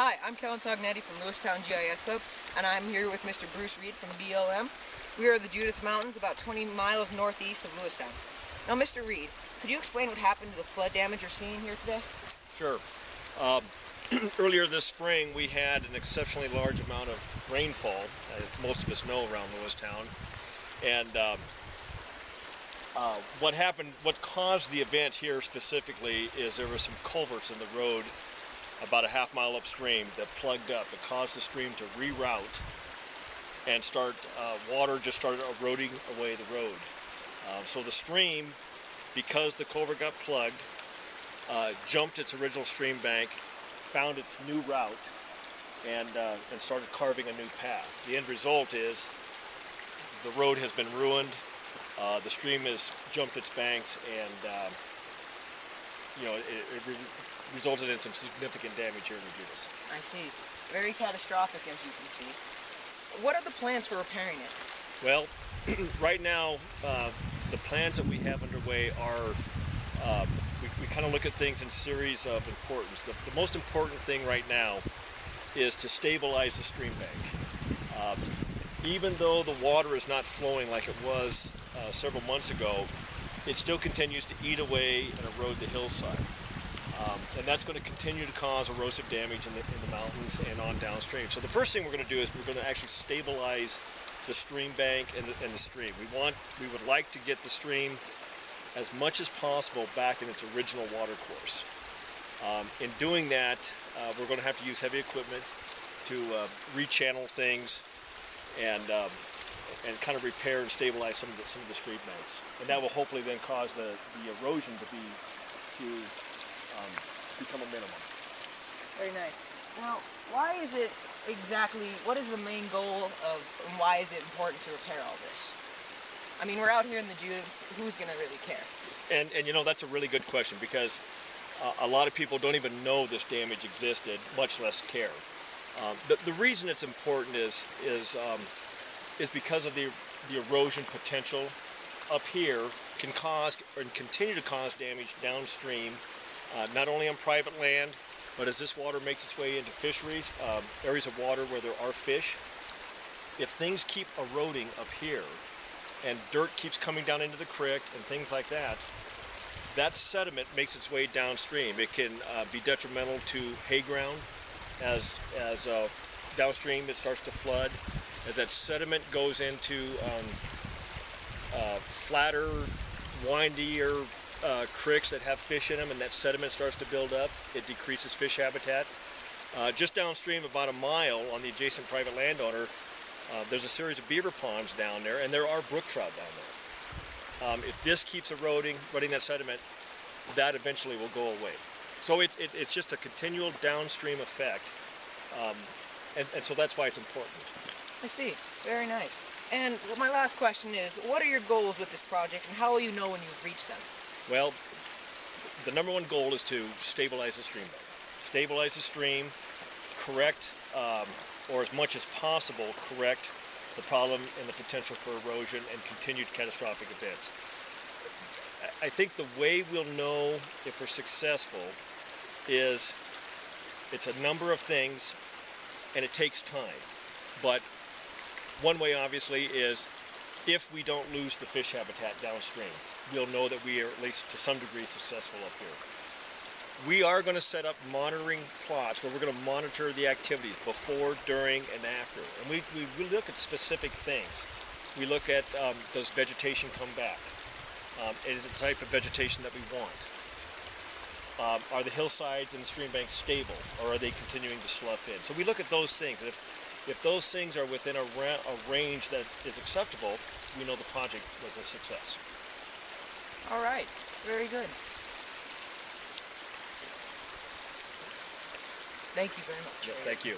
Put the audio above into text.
Hi, I'm Kellen Tognetti from Lewistown GIS Club, and I'm here with Mr. Bruce Reed from BLM. We are at the Judith Mountains, about 20 miles northeast of Lewistown. Now, Mr. Reed, could you explain what happened to the flood damage you're seeing here today? Sure. Earlier this spring, we had an exceptionally large amount of rainfall, as most of us know around Lewistown. And what happened, what caused the event here specifically is there were some culverts in the road about a half mile upstream that plugged up. It caused the stream to reroute and water just started eroding away the road. So the stream, because the culvert got plugged, jumped its original stream bank, found its new route, and started carving a new path. The end result is the road has been ruined. The stream has jumped its banks, and it resulted in some significant damage here in the Judith. I see. Very catastrophic, as you can see. What are the plans for repairing it? Well, right now, the plans that we have underway are, we kind of look at things in series of importance. The most important thing right now is to stabilize the stream bank. Even though the water is not flowing like it was several months ago, it still continues to eat away and erode the hillside. And that's going to continue to cause erosive damage in the mountains and on downstream. So the first thing we're going to do is we're going to actually stabilize the stream bank and the stream. We would like to get the stream as much as possible back in its original water course. In doing that, we're going to have to use heavy equipment to rechannel things and kind of repair and stabilize some of the stream banks. And that will hopefully then cause the erosion to become a minimum. Very nice. Now, what is the main goal of, and why is it important to repair all this? I mean, we're out here in the Judith, who's going to really care? And you know, that's a really good question, because a lot of people don't even know this damage existed, much less care. The reason it's important is because of the erosion potential up here can cause and continue to cause damage downstream, not only on private land, but as this water makes its way into fisheries, areas of water where there are fish. If things keep eroding up here and dirt keeps coming down into the creek and things like that, that sediment makes its way downstream. It can be detrimental to hay ground as downstream it starts to flood. As that sediment goes into flatter, windier creeks that have fish in them, and that sediment starts to build up, it decreases fish habitat. Just downstream, about a mile on the adjacent private landowner, there's a series of beaver ponds down there, and there are brook trout down there. If this keeps eroding that sediment, that eventually will go away. So it's just a continual downstream effect, and so that's why it's important. I see. Very nice. And my last question is, what are your goals with this project, and how will you know when you've reached them? Well, the number one goal is to stabilize the stream bank. Stabilize the stream, correct, or as much as possible, correct the problem and the potential for erosion and continued catastrophic events. I think the way we'll know if we're successful is it's a number of things, and it takes time. But one way, obviously, is if we don't lose the fish habitat downstream, we'll know that we are at least to some degree successful up here. We are going to set up monitoring plots where we're going to monitor the activities before, during, and after. And we look at specific things. We look at, does vegetation come back? Is it the type of vegetation that we want? Are the hillsides and the stream banks stable, or are they continuing to slough in? So we look at those things. And if those things are within a range that is acceptable, we know the project was a success. All right. Very good. Thank you very much. Yeah, thank you.